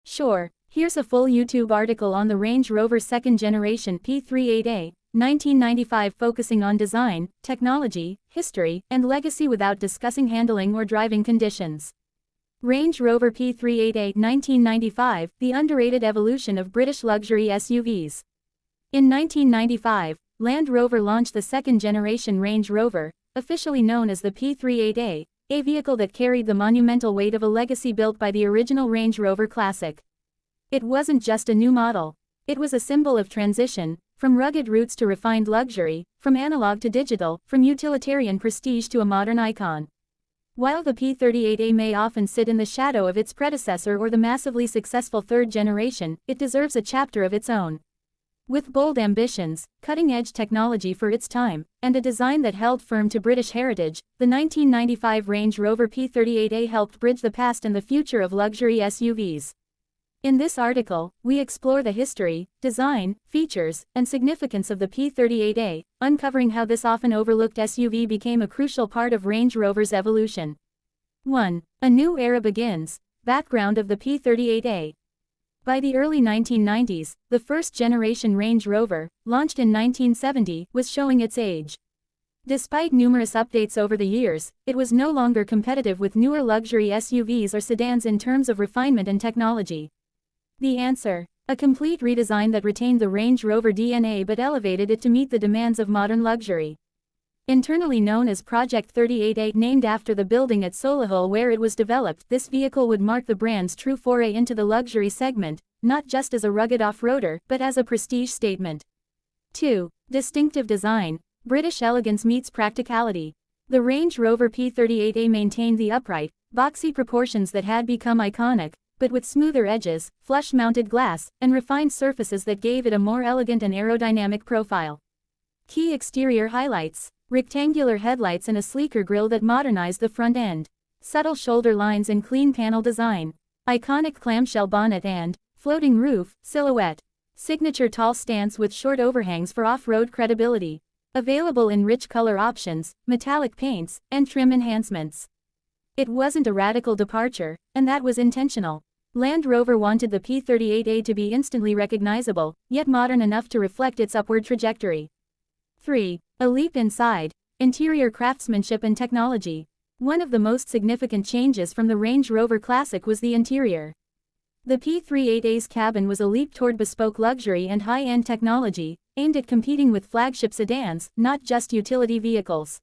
Sure, here's a full YouTube article on the Range Rover second generation P38A, 1995, focusing on design, technology, history, and legacy without discussing handling or driving conditions. Range Rover P38A 1995, the underrated evolution of British luxury SUVs. In 1995, Land Rover launched the second-generation Range Rover, officially known as the P38A, a vehicle that carried the monumental weight of a legacy built by the original Range Rover Classic. It wasn't just a new model. It was a symbol of transition, from rugged roots to refined luxury, from analog to digital, from utilitarian prestige to a modern icon. While the P38A may often sit in the shadow of its predecessor or the massively successful third generation, it deserves a chapter of its own. With bold ambitions, cutting-edge technology for its time, and a design that held firm to British heritage, the 1995 Range Rover P38A helped bridge the past and the future of luxury SUVs. In this article, we explore the history, design, features, and significance of the P38A, uncovering how this often overlooked SUV became a crucial part of Range Rover's evolution. 1. A new era begins. Background of the P38A. By the early 1990s, the first-generation Range Rover, launched in 1970, was showing its age. Despite numerous updates over the years, it was no longer competitive with newer luxury SUVs or sedans in terms of refinement and technology. The answer: a complete redesign that retained the Range Rover DNA but elevated it to meet the demands of modern luxury. Internally known as Project 38A, named after the building at Solihull where it was developed, this vehicle would mark the brand's true foray into the luxury segment, not just as a rugged off-roader, but as a prestige statement. 2. Distinctive design. British elegance meets practicality. The Range Rover P38A maintained the upright, boxy proportions that had become iconic, but with smoother edges, flush-mounted glass, and refined surfaces that gave it a more elegant and aerodynamic profile. Key exterior highlights: rectangular headlights and a sleeker grille that modernized the front end. Subtle shoulder lines and clean panel design. Iconic clamshell bonnet and floating roof silhouette. Signature tall stance with short overhangs for off-road credibility. Available in rich color options, metallic paints, and trim enhancements. It wasn't a radical departure, and that was intentional. Land Rover wanted the P38A to be instantly recognizable, yet modern enough to reflect its upward trajectory. 3. A leap inside. Interior craftsmanship and technology. One of the most significant changes from the Range Rover Classic was the interior. The P38A's cabin was a leap toward bespoke luxury and high-end technology, aimed at competing with flagship sedans, not just utility vehicles.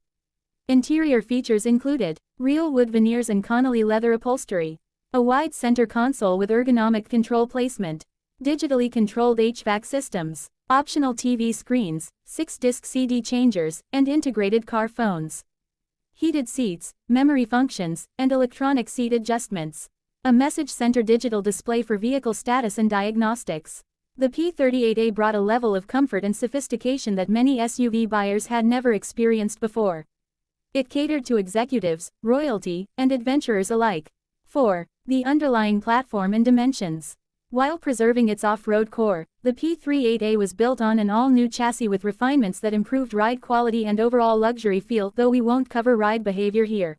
Interior features included real wood veneers and Connelly leather upholstery, a wide center console with ergonomic control placement, digitally controlled HVAC systems, optional TV screens, 6-disc CD changers, and integrated car phones. Heated seats, memory functions, and electronic seat adjustments. A message center digital display for vehicle status and diagnostics. The P38A brought a level of comfort and sophistication that many SUV buyers had never experienced before. It catered to executives, royalty, and adventurers alike. 4. The underlying platform and dimensions. While preserving its off-road core, the P38A was built on an all-new chassis with refinements that improved ride quality and overall luxury feel, though we won't cover ride behavior here.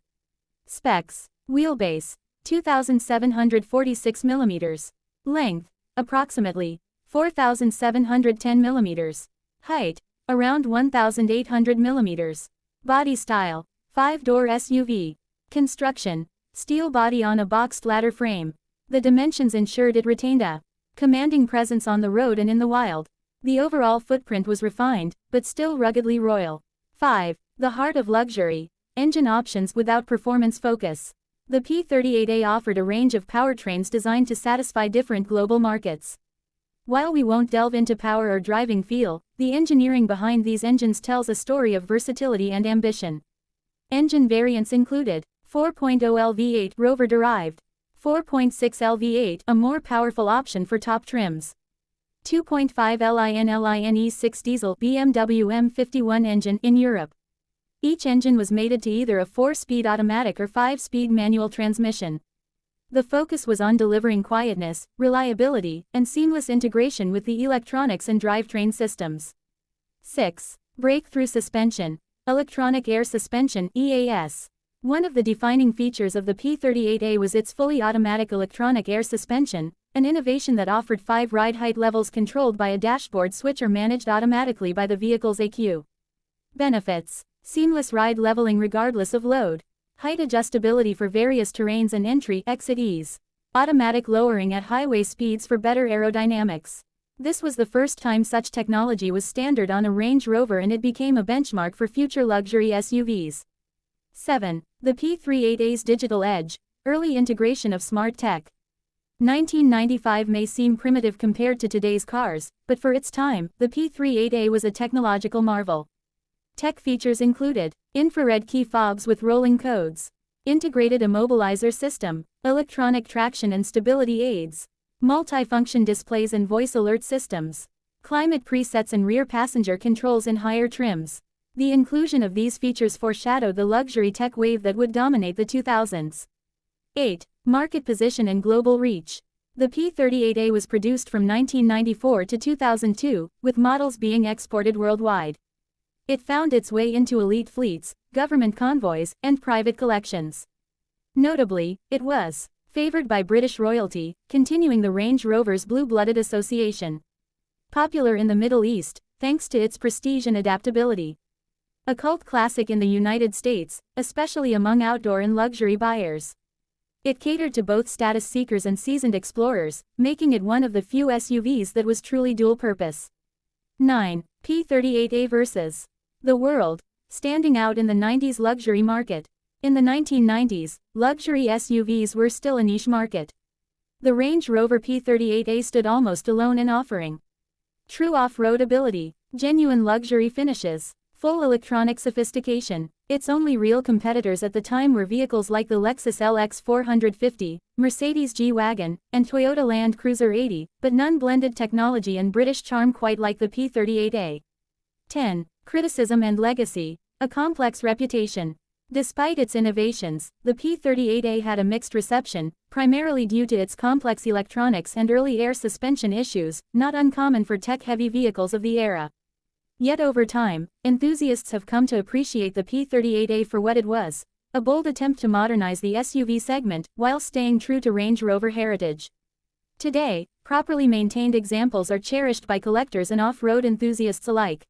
Specs. Wheelbase: 2,746 mm. Length: approximately 4,710 mm. Height: around 1,800 mm. Body style: 5-door SUV. Construction: steel body on a boxed ladder frame. The dimensions ensured it retained a commanding presence on the road and in the wild. The overall footprint was refined, but still ruggedly royal. 5. The heart of luxury. Engine options without performance focus. The P38A offered a range of powertrains designed to satisfy different global markets. While we won't delve into power or driving feel, the engineering behind these engines tells a story of versatility and ambition. Engine variants included 4.0L V8 Rover-derived, 4.6L V8, a more powerful option for top trims, 2.5L LIN E6 diesel BMW M51 engine in Europe. Each engine was mated to either a 4-speed automatic or 5-speed manual transmission. The focus was on delivering quietness, reliability, and seamless integration with the electronics and drivetrain systems. 6. Breakthrough suspension. Electronic air suspension (EAS). One of the defining features of the P38A was its fully automatic electronic air suspension, an innovation that offered 5 ride height levels controlled by a dashboard switch or managed automatically by the vehicle's ECU. Benefits: seamless ride leveling regardless of load, height adjustability for various terrains and entry-exit ease, automatic lowering at highway speeds for better aerodynamics. This was the first time such technology was standard on a Range Rover, and it became a benchmark for future luxury SUVs. 7. The P38A's digital edge, early integration of smart tech. 1995 may seem primitive compared to today's cars, but for its time, the P38A was a technological marvel. Tech features included infrared key fobs with rolling codes, integrated immobilizer system, electronic traction and stability aids, multifunction displays and voice alert systems, climate presets and rear passenger controls in higher trims. The inclusion of these features foreshadowed the luxury tech wave that would dominate the 2000s. 8. Market position and global reach. The P38A was produced from 1994 to 2002, with models being exported worldwide. It found its way into elite fleets, government convoys, and private collections. Notably, it was favored by British royalty, continuing the Range Rover's blue-blooded association. Popular in the Middle East, thanks to its prestige and adaptability. A cult classic in the United States, especially among outdoor and luxury buyers. It catered to both status seekers and seasoned explorers, making it one of the few SUVs that was truly dual-purpose. 9. P38A versus the world, standing out in the 90s luxury market. In the 1990s, luxury SUVs were still a niche market. The Range Rover P38A stood almost alone in offering true off-road ability, genuine luxury finishes, full electronic sophistication. Its only real competitors at the time were vehicles like the Lexus LX 450, Mercedes G-Wagon, and Toyota Land Cruiser 80, but none blended technology and British charm quite like the P38A. 10. Criticism and legacy, a complex reputation. Despite its innovations, the P38A had a mixed reception, primarily due to its complex electronics and early air suspension issues, not uncommon for tech-heavy vehicles of the era. Yet over time, enthusiasts have come to appreciate the P38A for what it was, a bold attempt to modernize the SUV segment, while staying true to Range Rover heritage. Today, properly maintained examples are cherished by collectors and off-road enthusiasts alike.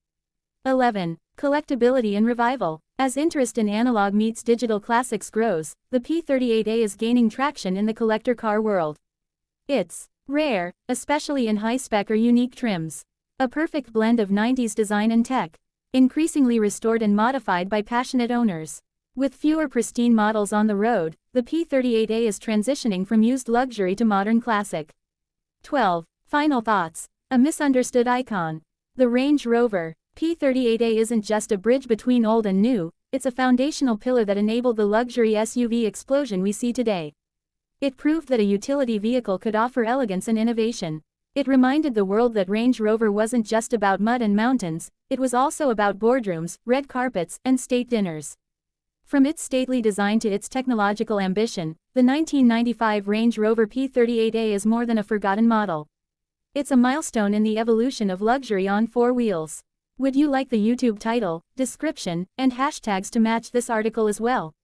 11. Collectability and revival. As interest in analog meets digital classics grows, the P38A is gaining traction in the collector car world. It's rare, especially in high-spec or unique trims. A perfect blend of 90s design and tech, increasingly restored and modified by passionate owners. With fewer pristine models on the road, the P38A is transitioning from used luxury to modern classic. 12. Final thoughts. A misunderstood icon. The Range Rover P38A isn't just a bridge between old and new, it's a foundational pillar that enabled the luxury SUV explosion we see today. It proved that a utility vehicle could offer elegance and innovation. It reminded the world that Range Rover wasn't just about mud and mountains, it was also about boardrooms, red carpets, and state dinners. From its stately design to its technological ambition, the 1995 Range Rover P38A is more than a forgotten model. It's a milestone in the evolution of luxury on 4 wheels. Would you like the YouTube title, description, and hashtags to match this article as well?